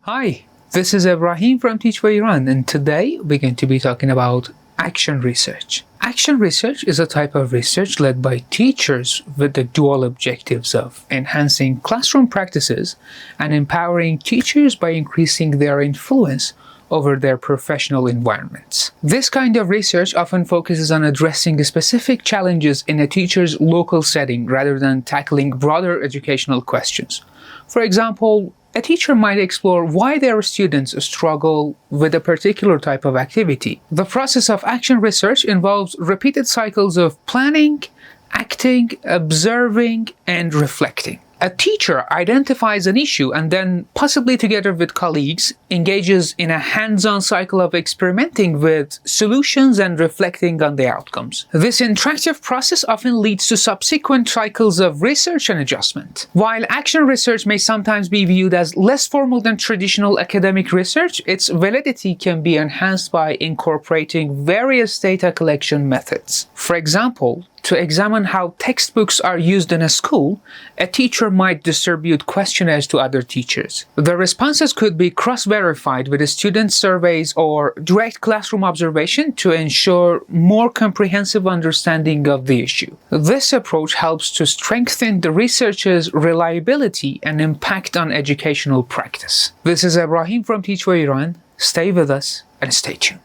Hi, this is Ibrahim from Teach Where You Run, and today we're going to be talking about action research. Action research is a type of research led by teachers with the dual objectives of enhancing classroom practices and empowering teachers by increasing their influence over their professional environments. This kind of research often focuses on addressing specific challenges in a teacher's local setting rather than tackling broader educational questions. For example, a teacher might explore why their students struggle with a particular type of activity. The process of action research involves repeated cycles of planning, acting, observing, and reflecting. A teacher identifies an issue and then, possibly together with colleagues, engages in a hands-on cycle of experimenting with solutions and reflecting on the outcomes. This interactive process often leads to subsequent cycles of research and adjustment. While action research may sometimes be viewed as less formal than traditional academic research, its validity can be enhanced by incorporating various data collection methods. For example, to examine how textbooks are used in a school, a teacher might distribute questionnaires to other teachers. The responses could be cross-verified with student surveys or direct classroom observation to ensure more comprehensive understanding of the issue. This approach helps to strengthen the research's reliability and impact on educational practice. This is Ibrahim from Teach Where You Run. Stay with us and stay tuned.